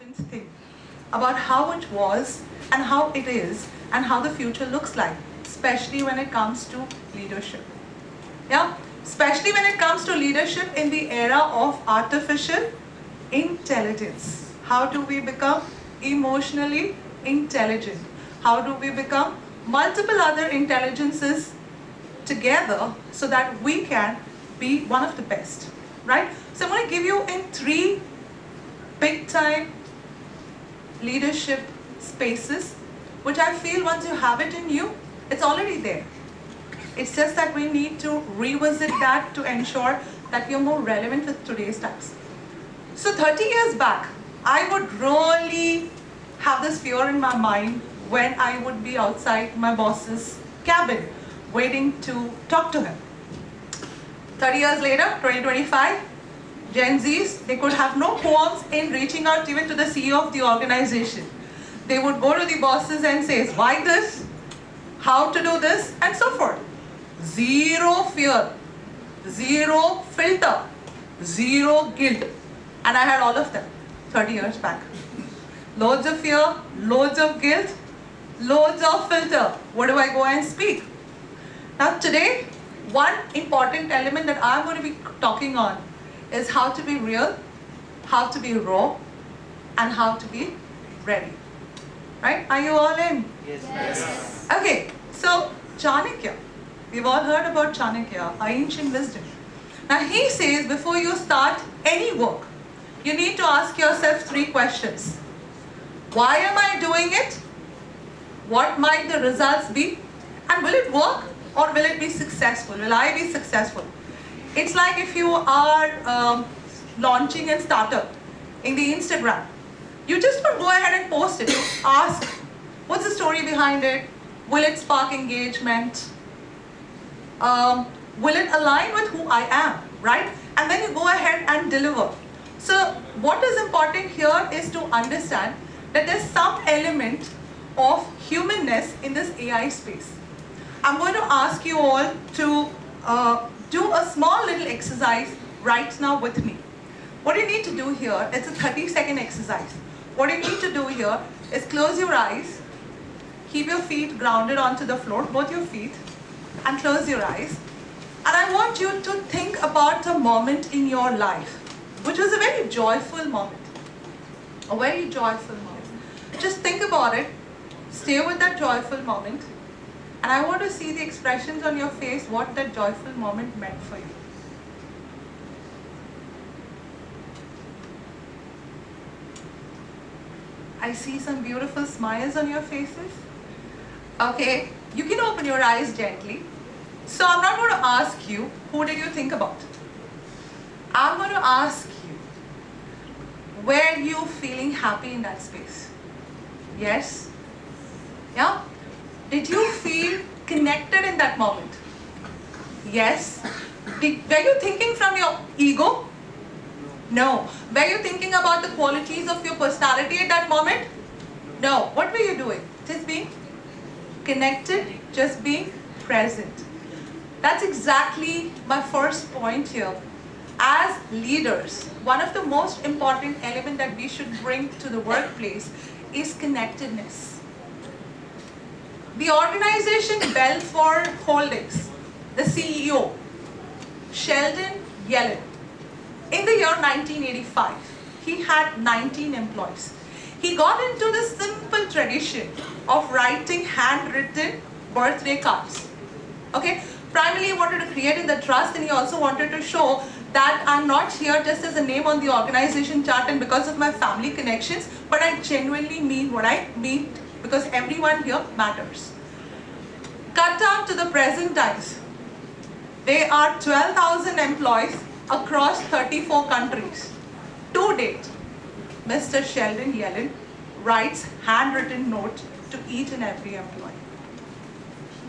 important thing about how it was and how it is and how the future looks like, especially when it comes to leadership. Yeah, especially when it comes to leadership in the era of artificial intelligence. How do we become emotionally intelligent? How do we become multiple other intelligences together so that we can be one of the best, right? So I'm going to give you in 3 big time leadership spaces, which I feel once you have it in you, it's already there. It's just that we need to revisit that to ensure that we are more relevant with today's times. So 30 years back, I would really have this fear in my mind when I would be outside my boss's cabin waiting to talk to him. 30 years later, 2025, Gen Zs, they could have no qualms in reaching out even to the CEO of the organization. They would go to the bosses and say, why this? How to do this? And so forth. Zero fear, zero filter, zero guilt. And I had all of them 30 years back. Loads of fear, loads of guilt, loads of filter. What do I go and speak? Now today, one important element that I'm going to be talking on is how to be real, how to be raw, and how to be ready. Right? Are you all in? Yes. Okay, so Chanakya. We've all heard about Chanakya, ancient wisdom. Now he says before you start any work, you need to ask yourself 3 questions. Why am I doing it? What might the results be? And will it work or will it be successful? Will I be successful? It's like if you are launching a startup in the Instagram. You just don't go ahead and post it. You ask, what's the story behind it? Will it spark engagement? Will it align with who I am, right? And then you go ahead and deliver. So what is important here is to understand that there's some element of humanness in this AI space. I'm going to ask you all to do a small little exercise right now with me. What you need to do here, it's a 30-second exercise. What you need to do here is close your eyes, keep your feet grounded onto the floor, both your feet, and close your eyes. And I want you to think about a moment in your life, which was a very joyful moment. A very joyful moment. Just think about it, stay with that joyful moment, and I want to see the expressions on your face, what that joyful moment meant for you. I see some beautiful smiles on your faces. Okay, you can open your eyes gently. So I'm not going to ask you, who did you think about? I'm going to ask you, were you feeling happy in that space? Yes? Yeah? Did you feel connected in that moment? Yes? Were you thinking from your ego? No. Were you thinking about the qualities of your personality at that moment? No. What were you doing? Just being connected, just being present. That's exactly my first point here. As leaders, one of the most important elements that we should bring to the workplace is connectedness. The organization Belfort Holdings, the CEO, Sheldon Yellen, in the year 1985, he had 19 employees. He got into the simple tradition of writing handwritten birthday cards. Okay? Primarily, he wanted to create in the trust, and he also wanted to show that I'm not here just as a name on the organization chart and because of my family connections, but I genuinely mean what I mean because everyone here matters. Cut down to the present times. There are 12,000 employees across 34 countries. To date, Mr. Sheldon Yellen writes handwritten notes to each and every employee.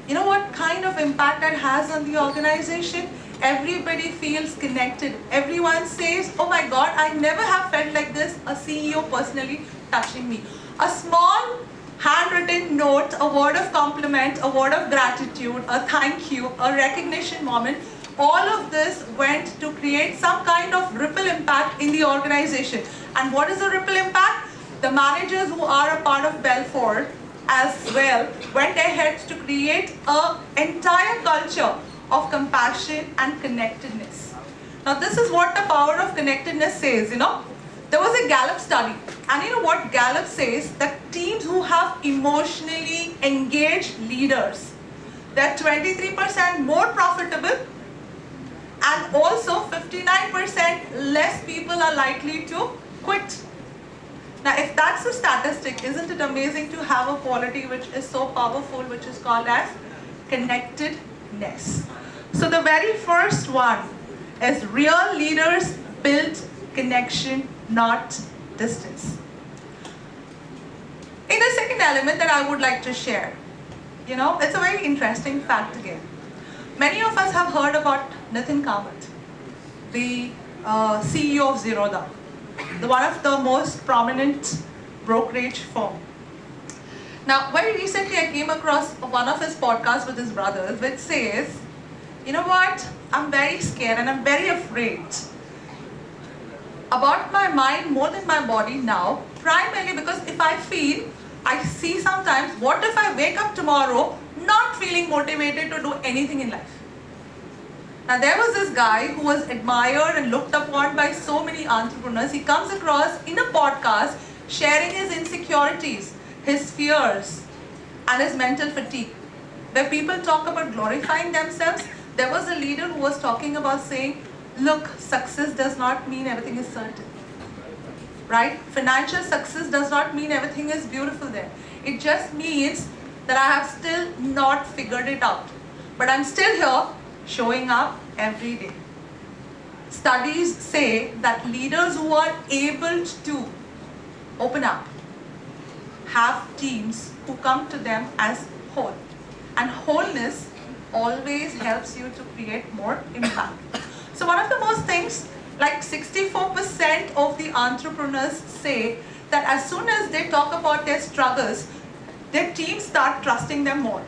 You know what kind of impact that has on the organization? Everybody feels connected. Everyone says, oh my God, I never have felt like this, a CEO personally touching me. A small handwritten note, a word of compliment, a word of gratitude, a thank you, a recognition moment, all of this went to create some kind of ripple impact in the organization. And what is the ripple impact? The managers who are a part of Belfort as well went ahead to create an entire culture of compassion and connectedness. Now this is what the power of connectedness says, There was a Gallup study, and you know what Gallup says? That teams who have emotionally engaged leaders, they're 23% more profitable, and also 59% less people are likely to quit. Now if that's a statistic, isn't it amazing to have a quality which is so powerful, which is called as connectedness? So the very first one is real leaders build connection, not distance. In the second element that I would like to share, it's a very interesting fact again. Many of us have heard about Nitin Kamath, the CEO of Zerodha, one of the most prominent brokerage firm. Now, very recently I came across one of his podcasts with his brothers, which says, you know what, I'm very scared and I'm very afraid about my mind more than my body now, primarily because if I see sometimes, what if I wake up tomorrow not feeling motivated to do anything in life? Now there was this guy who was admired and looked upon by so many entrepreneurs. He comes across in a podcast sharing his insecurities, his fears, and his mental fatigue. Where people talk about glorifying themselves, there was a leader who was talking about saying, look, success does not mean everything is certain. Right? Financial success does not mean everything is beautiful there. It just means that I have still not figured it out. But I'm still here, showing up every day. Studies say that leaders who are able to open up have teams who come to them as whole. And wholeness always helps you to create more impact. So one of the most things, like 64% of the entrepreneurs say that as soon as they talk about their struggles, their teams start trusting them more.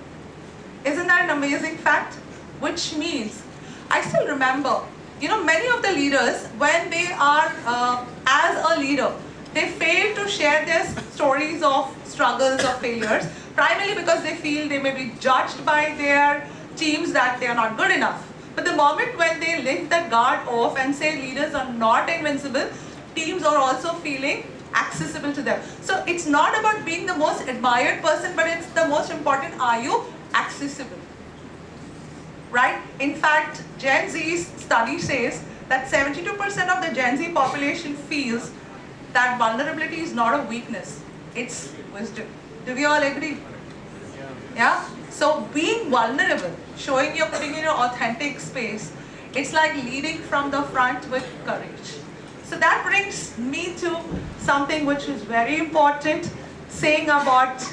Isn't that an amazing fact? Which means, I still remember, many of the leaders, when they are as a leader, they fail to share their stories of struggles or failures, primarily because they feel they may be judged by their teams that they are not good enough. But the moment when they lift that guard off and say leaders are not invincible, teams are also feeling accessible to them. So it's not about being the most admired person, but it's the most important, are you accessible? Right? In fact, Gen Z's study says that 72% of the Gen Z population feels that vulnerability is not a weakness, it's wisdom. Do we all agree? Yeah? So being vulnerable, showing you're putting in your authentic space, it's like leading from the front with courage. So that brings me to something which is very important, saying about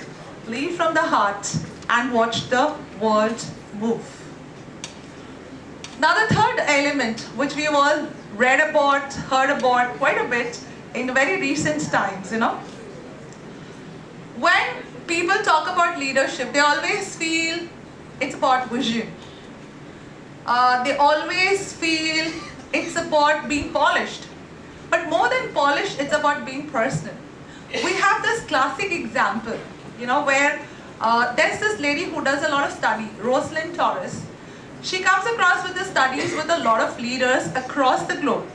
lead from the heart and watch the world move. Now the third element, which we have all read about, heard about quite a bit in very recent times, when people talk about leadership, they always feel it's about vision. They always feel it's about being polished. But more than polished, it's about being personal. We have this classic example, where there's this lady who does a lot of study, Rosalind Torres. She comes across with the studies with a lot of leaders across the globe.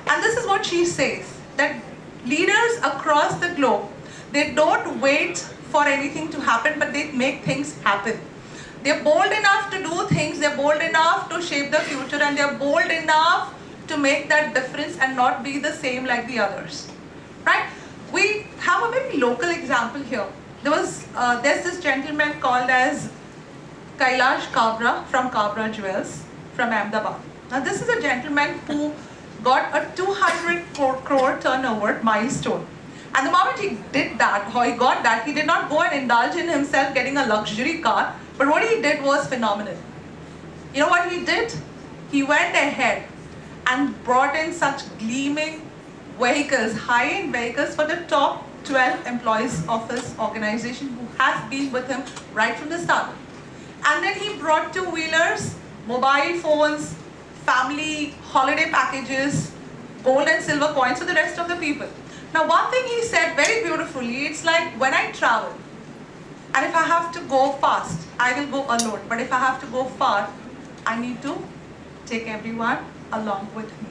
And this is what she says, that leaders across the globe, they don't wait for anything to happen, but they make things happen. They're bold enough to do things, they're bold enough to shape the future, and they're bold enough to make that difference and not be the same like the others. Right? We have a very local example here. There's this gentleman called as Kailash Kabra from Kabra Jewels from Ahmedabad. Now this is a gentleman who got a 200 crore turnover milestone. And the moment he did that, how he got that, he did not go and indulge in himself getting a luxury car, but what he did was phenomenal. You know what he did? He went ahead and brought in such gleaming vehicles, high-end vehicles for the top 12 employees of his organization who has been with him right from the start. And then he brought two-wheelers, mobile phones, family holiday packages, gold and silver coins for the rest of the people. Now one thing he said very beautifully, it's like when I travel, and if I have to go fast, I will go alone. But if I have to go far, I need to take everyone along with me.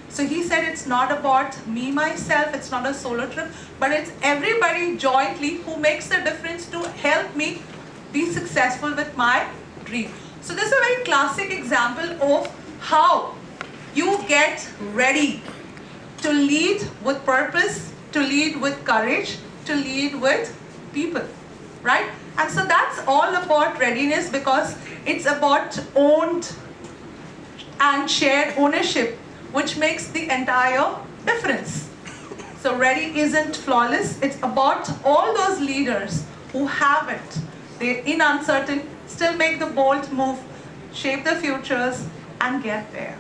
So he said it's not about me, myself, it's not a solo trip, but it's everybody jointly who makes the difference to help me be successful with my dream. So this is a very classic example of how you get ready to lead with purpose, to lead with courage, to lead with people, right? And so that's all about readiness, because it's about owned and shared ownership, which makes the entire difference. So ready isn't flawless, it's about all those leaders who have it. They're in uncertain, still make the bold move, shape the futures, and get there.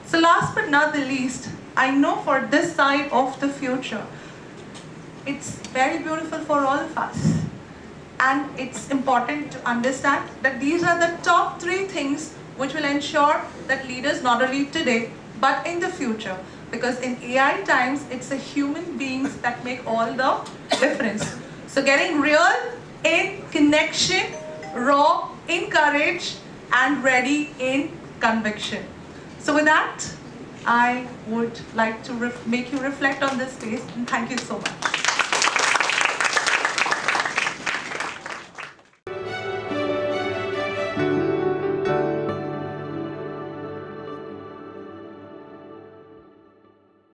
So last but not the least, I know for this side of the future, it's very beautiful for all of us. And it's important to understand that these are the top 3 things which will ensure that leaders not only today, but in the future. Because in AI times, it's the human beings that make all the difference. So getting real in connection, raw in courage, and ready in conviction. So with that, I would like to make you reflect on this space, and thank you so much.